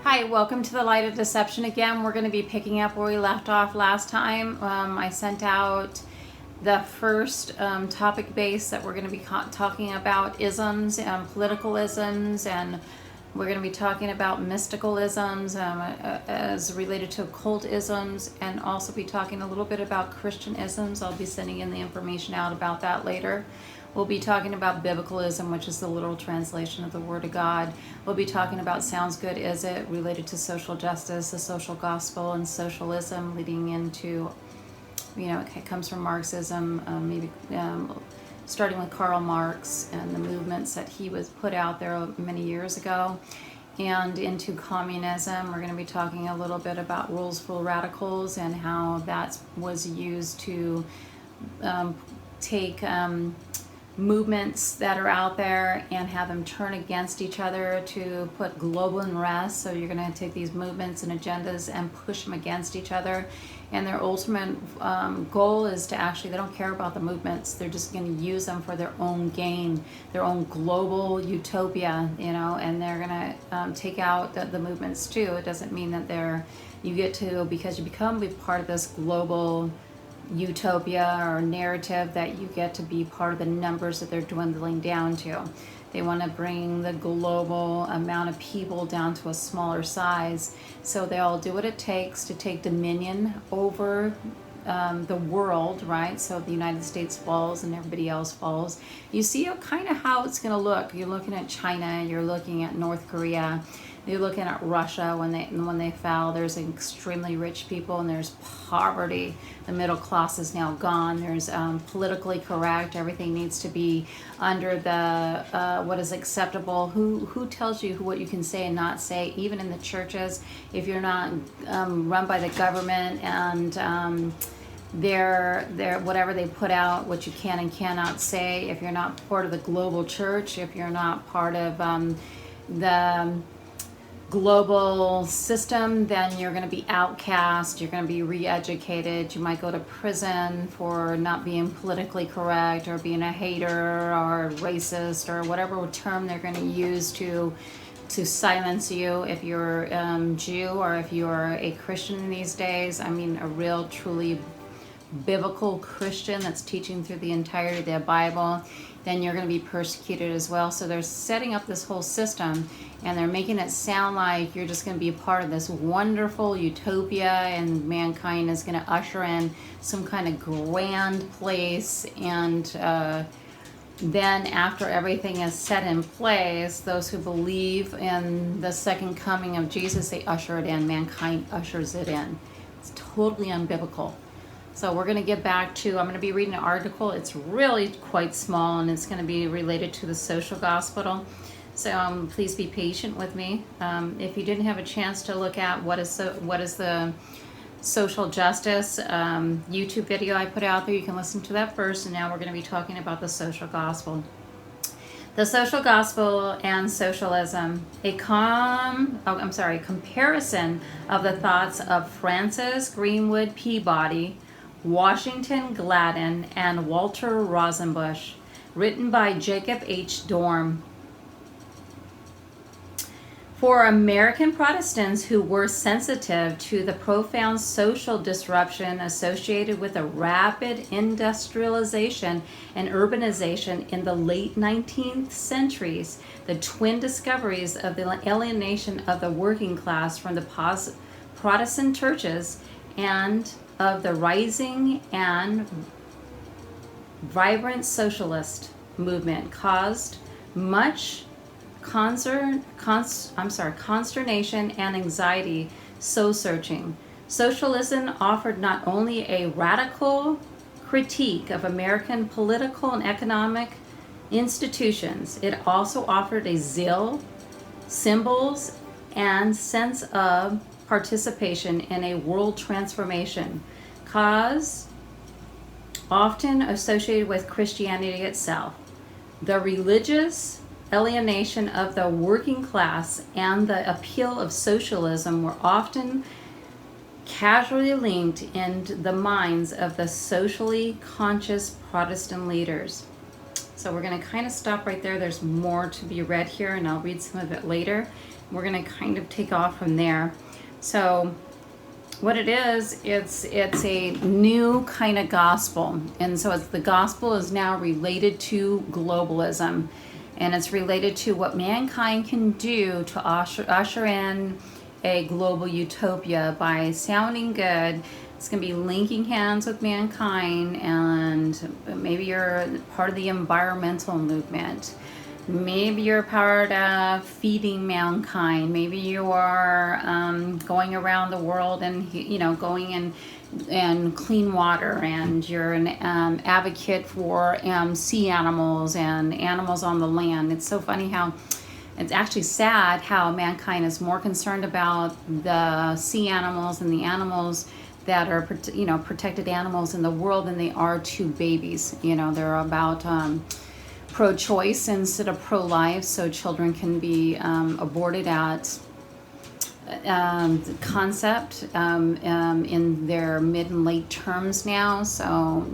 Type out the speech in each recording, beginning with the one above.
Hi, welcome to the Light of Deception again. We're going to be picking up where we left off last time. I sent out the first topic base that we're going to be talking about isms and political isms, and we're going to be talking about mystical isms as related to occult isms, and also be talking a little bit about Christian isms. I'll be sending in the information out about that later. We'll be talking about biblicalism, which is the literal translation of the Word of God. We'll be talking about sounds good, is it, related to social justice, the social gospel, and socialism, leading into, it comes from Marxism, starting with Karl Marx and the movements that he was put out there many years ago, and into communism. We're going to be talking a little bit about rules for radicals and how that was used to take movements that are out there and have them turn against each other to put global unrest. So you're going to take these movements and agendas and push them against each other, and their ultimate goal is to actually, they don't care about the movements, they're just going to use them for their own gain, their own global utopia, and they're going to take out the movements too. It doesn't mean that you get to, because you become a part of this global utopia or narrative, that you get to be part of the numbers that they're dwindling down to. They want to bring the global amount of people down to a smaller size, so they'll do what it takes to take dominion over the world, right? So if the United States falls and everybody else falls, you see kind of how it's going to look. You're looking at China, you're looking at North Korea, you're looking at Russia. When they fell, there's extremely rich people and there's poverty. The middle class is now gone. There's politically correct. Everything needs to be under the what is acceptable. Who tells you what you can say and not say? Even in the churches, if you're not run by the government and they're whatever they put out, what you can and cannot say. If you're not part of the global church, if you're not part of the global system, then you're going to be outcast, you're going to be re-educated, you might go to prison for not being politically correct or being a hater or racist or whatever term they're going to use to silence you. If you're Jew or if you're a Christian these days, a real truly biblical Christian that's teaching through the entirety of the Bible, then you're going to be persecuted as well. So they're setting up this whole system, and they're making it sound like you're just going to be a part of this wonderful utopia, and mankind is going to usher in some kind of grand place, and then after everything is set in place, those who believe in the second coming of Jesus, they usher it in. Mankind ushers it in. It's totally unbiblical. So we're going to get back to, I'm going to be reading an article. It's really quite small, and it's going to be related to the social gospel. So please be patient with me. If you didn't have a chance to look at what is the social justice YouTube video I put out there, you can listen to that first. And now we're going to be talking about the social gospel. The social gospel and socialism, a comparison of the thoughts of Francis Greenwood Peabody, Washington Gladden, and Walter Rosenbusch, written by Jacob H. Dorm. For American Protestants who were sensitive to the profound social disruption associated with the rapid industrialization and urbanization in the late 19th centuries, the twin discoveries of the alienation of the working class from the Protestant churches and of the rising and vibrant socialist movement caused much consternation and anxiety, soul searching. Socialism offered not only a radical critique of American political and economic institutions, it also offered a zeal, symbols, and sense of participation in a world transformation, cause often associated with Christianity itself. The religious alienation of the working class and the appeal of socialism were often casually linked in the minds of the socially conscious Protestant leaders. So we're going to kind of stop right there. There's more to be read here, and I'll read some of it later. We're going to kind of take off from there. So what it is, it's a new kind of gospel. And so the gospel is now related to globalism. And it's related to what mankind can do to usher in a global utopia by sounding good. It's going to be linking hands with mankind, and maybe you're part of the environmental movement. Maybe you're part of feeding mankind. Maybe you are going around the world and, going and clean water, and you're an advocate for sea animals and animals on the land. It's so funny how it's actually sad how mankind is more concerned about the sea animals and the animals that are, protected animals in the world than they are to babies. They're about pro-choice instead of pro-life, so children can be aborted at concept in their mid and late terms now. So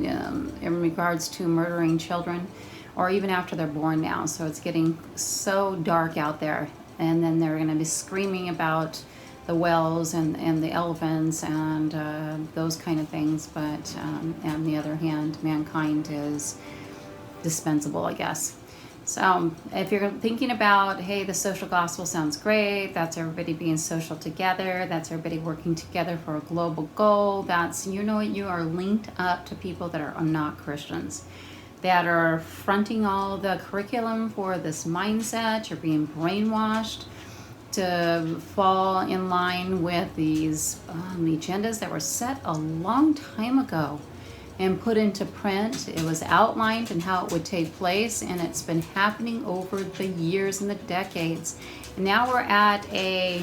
in regards to murdering children, or even after they're born now. So it's getting so dark out there. And then they're going to be screaming about the whales and the elephants and those kind of things. But on the other hand, mankind is dispensable, I guess. So if you're thinking about, hey, the social gospel sounds great, that's everybody being social together, that's everybody working together for a global goal, that's, you are linked up to people that are not Christians, that are fronting all the curriculum for this mindset. You're being brainwashed to fall in line with these agendas that were set a long time ago and put into print. It was outlined and how it would take place, and it's been happening over the years and the decades. And now we're at a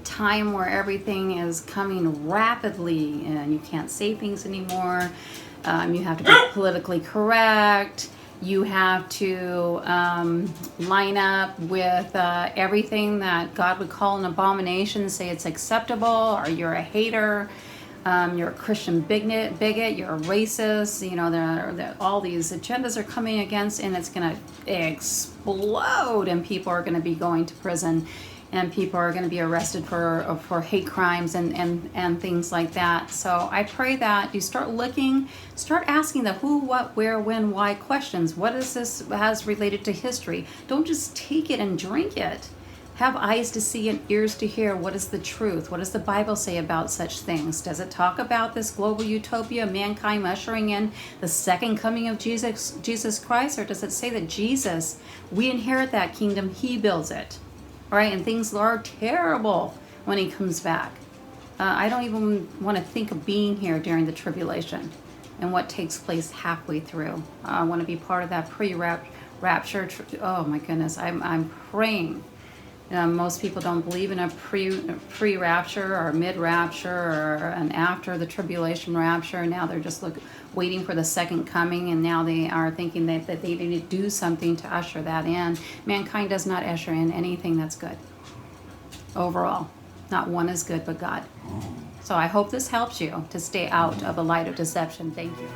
time where everything is coming rapidly, and you can't say things anymore. You have to be politically correct. You have to line up with everything that God would call an abomination, say it's acceptable, or you're a hater. You're a Christian bigot, you're a racist, all these agendas are coming against, and it's going to explode, and people are going to be going to prison, and people are going to be arrested for hate crimes and things like that. So I pray that you start asking the who, what, where, when, why questions. What is this has related to history? Don't just take it and drink it. Have eyes to see and ears to hear. What is the truth? What does the Bible say about such things? Does it talk about this global utopia, mankind ushering in the second coming of Jesus Christ? Or does it say that Jesus, we inherit that kingdom, he builds it? All right, and things are terrible when he comes back. I don't even want to think of being here during the tribulation and what takes place halfway through. I want to be part of that pre-rapture. Oh my goodness, I'm praying. Most people don't believe in a pre-rapture or mid-rapture or an after the tribulation rapture. Now they're just waiting for the second coming, and now they are thinking that they need to do something to usher that in. Mankind does not usher in anything that's good. Overall, not one is good but God. So I hope this helps you to stay out of the light of deception. Thank you.